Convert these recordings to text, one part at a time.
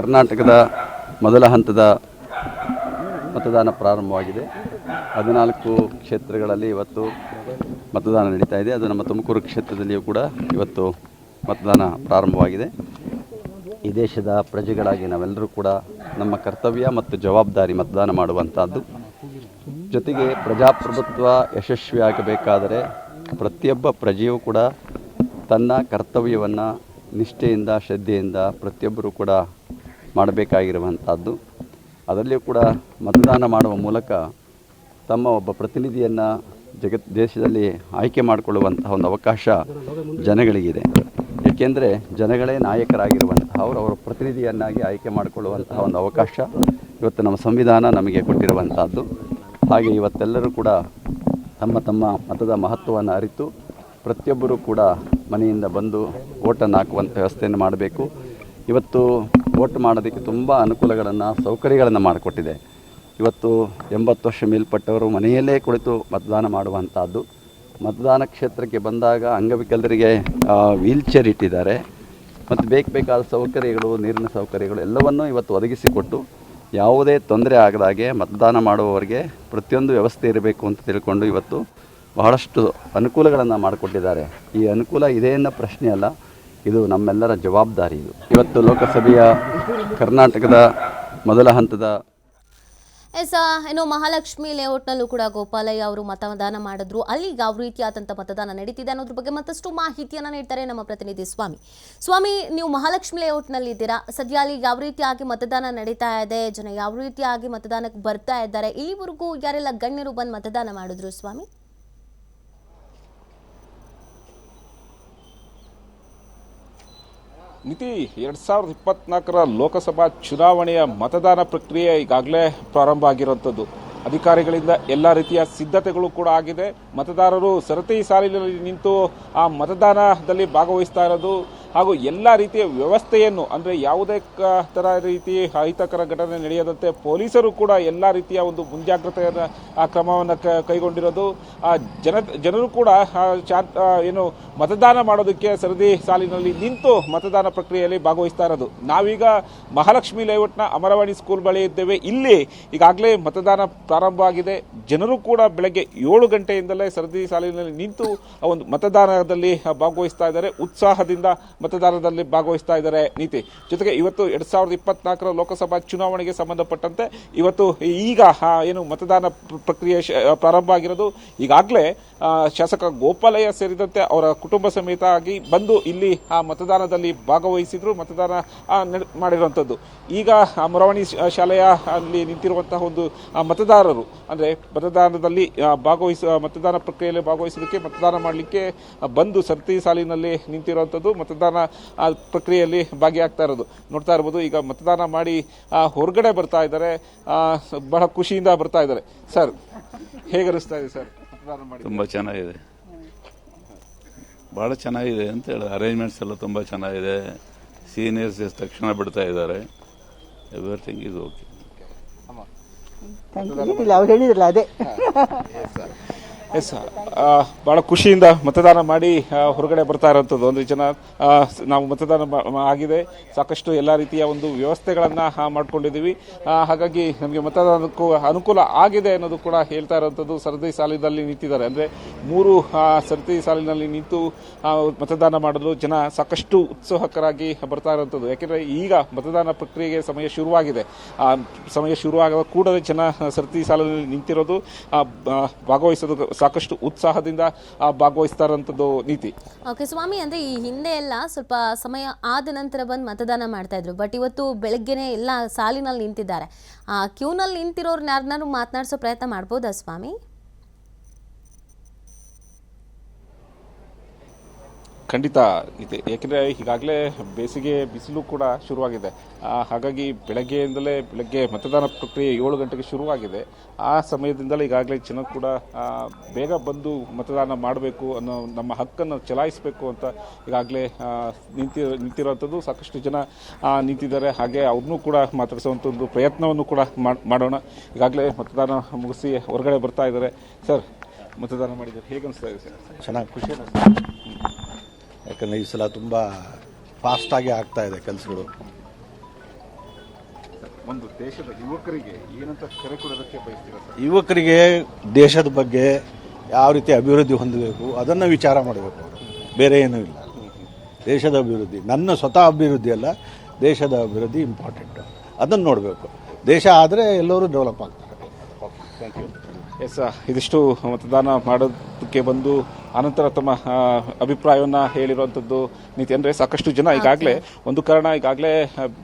ಕರ್ನಾಟಕದ ಮೊದಲ ಹಂತದ ಮತದಾನ ಪ್ರಾರಂಭವಾಗಿದೆ. 14 ಕ್ಷೇತ್ರಗಳಲ್ಲಿ ಇವತ್ತು ಮತದಾನ ನಡೀತಾ ಇದೆ. ಅದು ನಮ್ಮ ತುಮಕೂರು ಕ್ಷೇತ್ರದಲ್ಲಿಯೂ ಕೂಡ ಇವತ್ತು ಮತದಾನ ಪ್ರಾರಂಭವಾಗಿದೆ. ಈ ದೇಶದ ಪ್ರಜೆಗಳಾಗಿ ನಾವೆಲ್ಲರೂ ಕೂಡ ನಮ್ಮ ಕರ್ತವ್ಯ ಮತ್ತು ಜವಾಬ್ದಾರಿ ಮತದಾನ ಮಾಡುವಂಥದ್ದು. ಜೊತೆಗೆ ಪ್ರಜಾಪ್ರಭುತ್ವ ಯಶಸ್ವಿಯಾಗಬೇಕಾದರೆ ಪ್ರತಿಯೊಬ್ಬ ಪ್ರಜೆಯೂ ಕೂಡ ತನ್ನ ಕರ್ತವ್ಯವನ್ನು ನಿಷ್ಠೆಯಿಂದ ಶ್ರದ್ಧೆಯಿಂದ ಪ್ರತಿಯೊಬ್ಬರೂ ಕೂಡ ಮಾಡಬೇಕಾಗಿರುವಂಥದ್ದು. ಅದರಲ್ಲಿಯೂ ಕೂಡ ಮತದಾನ ಮಾಡುವ ಮೂಲಕ ತಮ್ಮ ಒಬ್ಬ ಪ್ರತಿನಿಧಿಯನ್ನು ದೇಶದಲ್ಲಿ ಆಯ್ಕೆ ಮಾಡಿಕೊಳ್ಳುವಂತಹ ಒಂದು ಅವಕಾಶ ಜನಗಳಿಗಿದೆ. ಏಕೆಂದರೆ ಜನಗಳೇ ನಾಯಕರಾಗಿರುವಂತಹ ಅವರ ಪ್ರತಿನಿಧಿಯನ್ನಾಗಿ ಆಯ್ಕೆ ಮಾಡಿಕೊಳ್ಳುವಂತಹ ಒಂದು ಅವಕಾಶ ಇವತ್ತು ನಮ್ಮ ಸಂವಿಧಾನ ನಮಗೆ ಕೊಟ್ಟಿರುವಂಥದ್ದು. ಹಾಗೆ ಇವತ್ತೆಲ್ಲರೂ ಕೂಡ ತಮ್ಮ ತಮ್ಮ ಮತದ ಮಹತ್ವವನ್ನು ಅರಿತು ಪ್ರತಿಯೊಬ್ಬರೂ ಕೂಡ ಮನೆಯಿಂದ ಬಂದು ವೋಟನ್ನು ಹಾಕುವಂಥ ವ್ಯವಸ್ಥೆಯನ್ನು ಮಾಡಬೇಕು. ಇವತ್ತು ವೋಟ್ ಮಾಡೋದಕ್ಕೆ ತುಂಬ ಅನುಕೂಲಗಳನ್ನು ಸೌಕರ್ಯಗಳನ್ನು ಮಾಡಿಕೊಟ್ಟಿದೆ. ಇವತ್ತು 80 ವರ್ಷ ಮೇಲ್ಪಟ್ಟವರು ಮನೆಯಲ್ಲೇ ಕುಳಿತು ಮತದಾನ ಮಾಡುವಂಥದ್ದು. ಮತದಾನ ಕ್ಷೇತ್ರಕ್ಕೆ ಬಂದಾಗ ಅಂಗವಿಕಲರಿಗೆ ವೀಲ್ ಚೇರ್ ಇಟ್ಟಿದ್ದಾರೆ ಮತ್ತು ಬೇಕಾದ ಸೌಕರ್ಯಗಳು, ನೀರಿನ ಸೌಕರ್ಯಗಳು ಎಲ್ಲವನ್ನೂ ಇವತ್ತು ಒದಗಿಸಿಕೊಟ್ಟು ಯಾವುದೇ ತೊಂದರೆ ಆಗದಾಗೆ ಮತದಾನ ಮಾಡುವವರಿಗೆ ಪ್ರತಿಯೊಂದು ವ್ಯವಸ್ಥೆ ಇರಬೇಕು ಅಂತ ತಿಳ್ಕೊಂಡು ಇವತ್ತು ಬಹಳಷ್ಟು ಅನುಕೂಲಗಳನ್ನು ಮಾಡಿಕೊಟ್ಟಿದ್ದಾರೆ. ಈ ಅನುಕೂಲ ಇದೆ ಅನ್ನೋ ಪ್ರಶ್ನೆ ಅಲ್ಲ, ಇದು ನಮ್ಮೆಲ್ಲರ ಜವಾಬ್ದಾರಿ. ಇವತ್ತು ಲೋಕಸಭೆಯ ಕರ್ನಾಟಕದ ಮೊದಲ ಹಂತದ ಇನ್ನು ಮಹಾಲಕ್ಷ್ಮಿ ಲೇಔಟ್ನಲ್ಲೂ ಕೂಡ ಗೋಪಾಲಯ್ಯ ಅವರು ಮತದಾನ ಮಾಡಿದ್ರು. ಅಲ್ಲಿ ಯಾವ ರೀತಿಯಾದಂಥ ಮತದಾನ ನಡೀತಿದೆ ಅನ್ನೋದ್ರ ಬಗ್ಗೆ ಮತ್ತಷ್ಟು ಮಾಹಿತಿಯನ್ನು ನೀಡ್ತಾರೆ ನಮ್ಮ ಪ್ರತಿನಿಧಿ ಸ್ವಾಮಿ. ನೀವು ಮಹಾಲಕ್ಷ್ಮಿ ಲೇಔಟ್ನಲ್ಲಿ ಇದ್ದೀರಾ. ಸದ್ಯ ಅಲ್ಲಿ ಯಾವ ರೀತಿಯಾಗಿ ಮತದಾನ ನಡೀತಾ ಇದೆ, ಜನ ಯಾವ ರೀತಿಯಾಗಿ ಮತದಾನಕ್ಕೆ ಬರ್ತಾ ಇದ್ದಾರೆ, ಇಲ್ಲಿವರೆಗೂ ಯಾರೆಲ್ಲ ಗಣ್ಯರು ಬಂದು ಮತದಾನ ಮಾಡಿದ್ರು ಸ್ವಾಮಿ? ಮಿತಿ 2024ರ ಲೋಕಸಭಾ ಚುನಾವಣೆಯ ಮತದಾನ ಪ್ರಕ್ರಿಯೆ ಈಗಾಗಲೇ ಪ್ರಾರಂಭ ಆಗಿರುವಂಥದ್ದು. ಅಧಿಕಾರಿಗಳಿಂದ ಎಲ್ಲ ರೀತಿಯ ಸಿದ್ಧತೆಗಳು ಕೂಡ ಆಗಿದೆ. ಮತದಾರರು ಸರತಿ ಸಾಲಿನಲ್ಲಿ ನಿಂತು ಆ ಮತದಾನದಲ್ಲಿ ಭಾಗವಹಿಸ್ತಾ ಇರೋದು ಹಾಗೂ ಎಲ್ಲ ರೀತಿಯ ವ್ಯವಸ್ಥೆಯನ್ನು ಅಂದರೆ ಯಾವುದೇ ಥರ ರೀತಿ ಅಹಿತಕರ ಘಟನೆ ನಡೆಯದಂತೆ ಪೊಲೀಸರು ಕೂಡ ಎಲ್ಲ ರೀತಿಯ ಒಂದು ಮುಂಜಾಗ್ರತೆಯ ಕ್ರಮವನ್ನು ಕೈಗೊಂಡಿರೋದು. ಜನರು ಕೂಡ ಏನು ಮತದಾನ ಮಾಡೋದಕ್ಕೆ ಸರದಿ ಸಾಲಿನಲ್ಲಿ ನಿಂತು ಮತದಾನ ಪ್ರಕ್ರಿಯೆಯಲ್ಲಿ ಭಾಗವಹಿಸ್ತಾ ಇರೋದು. ನಾವೀಗ ಮಹಾಲಕ್ಷ್ಮಿ ಲೇಔಟ್ನ ಅಮರವಾಣಿ ಸ್ಕೂಲ್ ಬಳಿ ಇದ್ದೇವೆ. ಇಲ್ಲಿ ಈಗಾಗಲೇ ಮತದಾನ ಪ್ರಾರಂಭ ಆಗಿದೆ. ಜನರು ಕೂಡ ಬೆಳಗ್ಗೆ 7 ಗಂಟೆಯಿಂದಲೇ ಸರದಿ ಸಾಲಿನಲ್ಲಿ ನಿಂತು ಒಂದು ಮತದಾನದಲ್ಲಿ ಭಾಗವಹಿಸ್ತಾ ಇದ್ದಾರೆ. ಉತ್ಸಾಹದಿಂದ ಮತದಾನದಲ್ಲಿ ಭಾಗವಹಿಸ್ತಾ ಇದ್ದಾರೆ. ನೀತಿ ಜೊತೆಗೆ ಇವತ್ತು 2024ರ ಲೋಕಸಭಾ ಚುನಾವಣೆಗೆ ಸಂಬಂಧಪಟ್ಟಂತೆ ಇವತ್ತು ಈಗ ಏನು ಮತದಾನ ಪ್ರಕ್ರಿಯೆ ಪ್ರಾರಂಭ ಆಗಿರೋದು. ಈಗಾಗಲೇ ಶಾಸಕ ಗೋಪಾಲಯ್ಯ ಸೇರಿದಂತೆ ಅವರ ಕುಟುಂಬ ಸಮೇತ ಆಗಿ ಬಂದು ಇಲ್ಲಿ ಆ ಮತದಾನದಲ್ಲಿ ಭಾಗವಹಿಸಿದ್ರು, ಮತದಾನ ಮಾಡಿರುವಂಥದ್ದು. ಈಗ ಅಮರವಾಣಿ ಶಾಲೆಯ ಅಲ್ಲಿ ನಿಂತಿರುವಂತಹ ಒಂದು ಮತದಾರರು ಅಂದರೆ ಮತದಾನದಲ್ಲಿ ಮತದಾನ ಪ್ರಕ್ರಿಯೆಯಲ್ಲಿ ಭಾಗವಹಿಸೋದಕ್ಕೆ ಮತದಾನ ಮಾಡಲಿಕ್ಕೆ ಬಂದು ಸರತಿ ಸಾಲಿನಲ್ಲಿ ನಿಂತಿರುವಂಥದ್ದು, ಮತದಾನ ಪ್ರಕ್ರಿಯೆಯಲ್ಲಿ ಭಾಗಿಯಾಗ್ತಾ ಇರೋದು ನೋಡ್ತಾ ಇರ್ಬೋದು. ಈಗ ಮತದಾನ ಮಾಡಿ ಹೊರಗಡೆ ಬರ್ತಾ ಇದ್ದಾರೆ, ಬಹಳ ಖುಷಿಯಿಂದ ಬರ್ತಾ ಇದ್ದಾರೆ. ಸರ್, ಹೇಗೆ ಅನಿಸ್ತಾ ಇದೆ ಸರ್ ಮತದಾನ ಮಾಡಿ? ತುಂಬ ಚೆನ್ನಾಗಿದೆ, ಭಾಳ ಚೆನ್ನಾಗಿದೆ ಅಂತ ಹೇಳಿ ಅರೇಂಜ್ಮೆಂಟ್ಸ್ ಎಲ್ಲ ತುಂಬ ಚೆನ್ನಾಗಿದೆ. ಸೀನಿಯರ್ಸ್ ತಕ್ಷಣ ಬಿಡ್ತಾ ಇದ್ದಾರೆ. Everything is okay. ಅವ್ರು ಹೇಳಿದ್ರಲ್ಲ ಅದೇ. ಎಸ್, ಭಾಳ ಖುಷಿಯಿಂದ ಮತದಾನ ಮಾಡಿ ಹೊರಗಡೆ ಬರ್ತಾ ಇರೋಂಥದ್ದು. ಒಂದು ಜನ ನಾವು ಮತದಾನ ಆಗಿದೆ, ಸಾಕಷ್ಟು ಎಲ್ಲ ರೀತಿಯ ಒಂದು ವ್ಯವಸ್ಥೆಗಳನ್ನು ಮಾಡ್ಕೊಂಡಿದ್ದೀವಿ, ಹಾಗಾಗಿ ನಮಗೆ ಮತದಾನಕ್ಕೂ ಅನುಕೂಲ ಆಗಿದೆ ಅನ್ನೋದು ಕೂಡ ಹೇಳ್ತಾ ಇರೋಂಥದ್ದು. ಸರದಿ ಸಾಲಿನಲ್ಲಿ ನಿಂತಿದ್ದಾರೆ ಅಂದರೆ 3 ಸರದಿ ಸಾಲಿನಲ್ಲಿ ನಿಂತು ಮತದಾನ ಮಾಡಲು ಜನ ಸಾಕಷ್ಟು ಉತ್ಸುಕರಾಗಿ ಬರ್ತಾ ಇರೋಂಥದ್ದು. ಯಾಕೆಂದರೆ ಈಗ ಮತದಾನ ಪ್ರಕ್ರಿಯೆಗೆ ಸಮಯ ಶುರುವಾಗಿದೆ. ಸಮಯ ಶುರುವಾಗದ ಕೂಡಲೇ ಜನ ಸರದಿ ಸಾಲಿನಲ್ಲಿ ನಿಂತಿರೋದು, ಭಾಗವಹಿಸೋದು ಸಾಕಷ್ಟು ಉತ್ಸಾಹದಿಂದ ಭಾಗವಹಿಸ್ತಾ ಇರೋಂಥದ್ದು. ನೀತಿ ಓಕೆ ಸ್ವಾಮಿ, ಅಂದ್ರೆ ಈ ಹಿಂದೆ ಎಲ್ಲ ಸ್ವಲ್ಪ ಸಮಯ ಆದ ನಂತರ ಬಂದು ಮತದಾನ ಮಾಡ್ತಾ ಇದ್ರು, ಬಟ್ ಇವತ್ತು ಬೆಳಗ್ಗೆನೆ ಎಲ್ಲ ಸಾಲಿನಲ್ಲಿ ನಿಂತಿದ್ದಾರೆ. ಕ್ಯೂನಲ್ಲಿ ನಿಂತಿರೋರ್ನ ಯಾರನ್ನಾರು ಮಾತನಾಡಿಸೋ ಪ್ರಯತ್ನ ಮಾಡ್ಬೋದಾ ಸ್ವಾಮಿ? ಖಂಡಿತ ಇದೆ, ಏಕೆಂದರೆ ಈಗಾಗಲೇ ಬೇಸಿಗೆ ಬಿಸಿಲು ಕೂಡ ಶುರುವಾಗಿದೆ. ಹಾಗಾಗಿ ಬೆಳಗ್ಗೆ ಮತದಾನ ಪ್ರಕ್ರಿಯೆ 7 ಗಂಟೆಗೆ ಶುರುವಾಗಿದೆ. ಆ ಸಮಯದಿಂದಲೇ ಈಗಾಗಲೇ ಜನ ಕೂಡ ಬೇಗ ಬಂದು ಮತದಾನ ಮಾಡಬೇಕು ಅನ್ನೋ ನಮ್ಮ ಹಕ್ಕನ್ನು ಚಲಾಯಿಸಬೇಕು ಅಂತ ಈಗಾಗಲೇ ನಿಂತಿರುವಂಥದ್ದು. ಸಾಕಷ್ಟು ಜನ ನಿಂತಿದ್ದಾರೆ. ಹಾಗೆ ಅವ್ರನ್ನೂ ಕೂಡ ಮಾತಾಡಿಸುವಂಥ ಒಂದು ಪ್ರಯತ್ನವನ್ನು ಕೂಡ ಮಾಡೋಣ. ಈಗಾಗಲೇ ಮತದಾನ ಮುಗಿಸಿ ಹೊರಗಡೆ ಬರ್ತಾ ಇದ್ದಾರೆ. ಸರ್, ಮತದಾನ ಮಾಡಿದ್ದಾರೆ, ಹೇಗೆ ಅನಿಸ್ತಾ ಇದೆ ಸರ್? ಚೆನ್ನಾಗಿ ಖುಷಿ ಅನಿಸ್ತಾ ಇದೆ. ಯಾಕಂದರೆ ಈ ಸಲ ತುಂಬ ಫಾಸ್ಟಾಗಿ ಆಗ್ತಾ ಇದೆ ಕೆಲಸಗಳು. ಒಂದು ದೇಶದ ಯುವಕರಿಗೆ ಏನಂತ ಕರೆ ಕೊಡೋದಕ್ಕೆ ಬಯಸ್ತೀರಾ ಸರ್? ಯುವಕರಿಗೆ ದೇಶದ ಬಗ್ಗೆ ಯಾವ ರೀತಿ ಅಭಿವೃದ್ಧಿ ಹೊಂದಬೇಕು ಅದನ್ನು ವಿಚಾರ ಮಾಡಬೇಕು ಅವರು, ಬೇರೆ ಏನೂ ಇಲ್ಲ. ದೇಶದ ಅಭಿವೃದ್ಧಿ, ನನ್ನ ಸ್ವತಃ ಅಭಿವೃದ್ಧಿ ಅಲ್ಲ, ದೇಶದ ಅಭಿವೃದ್ಧಿ ಇಂಪಾರ್ಟೆಂಟು, ಅದನ್ನು ನೋಡಬೇಕು. ದೇಶ ಆದರೆ ಎಲ್ಲರೂ ಡೆವಲಪ್ ಆಗ್ತಾರೆ. Thank you. ಎಸ್, ಇದಿಷ್ಟು ಮತದಾನ ಮಾಡೋದಕ್ಕೆ ಬಂದು ಅನಂತರ ತಮ್ಮ ಅಭಿಪ್ರಾಯವನ್ನು ಹೇಳಿರುವಂಥದ್ದು ನೀತಿ. ಅಂದರೆ ಸಾಕಷ್ಟು ಜನ ಈಗಾಗಲೇ ಒಂದು ಕಾರಣ, ಈಗಾಗಲೇ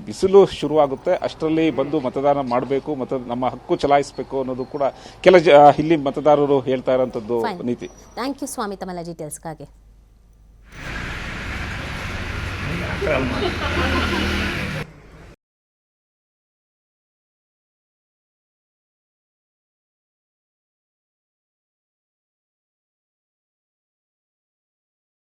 ಬಿಸಿಲು ಶುರುವಾಗುತ್ತೆ, ಅಷ್ಟರಲ್ಲಿ ಬಂದು ಮತದಾನ ಮಾಡಬೇಕು, ನಮ್ಮ ಹಕ್ಕು ಚಲಾಯಿಸಬೇಕು ಅನ್ನೋದು ಕೂಡ ಇಲ್ಲಿ ಮತದಾರರು ಹೇಳ್ತಾ ಇರೋಂಥದ್ದು ನೀತಿ. ಥ್ಯಾಂಕ್ ಯು ಸ್ವಾಮಿ ತಮ್ಮೆಲ್ಲ ಡೀಟೇಲ್ಸ್ಗಾಗಿ.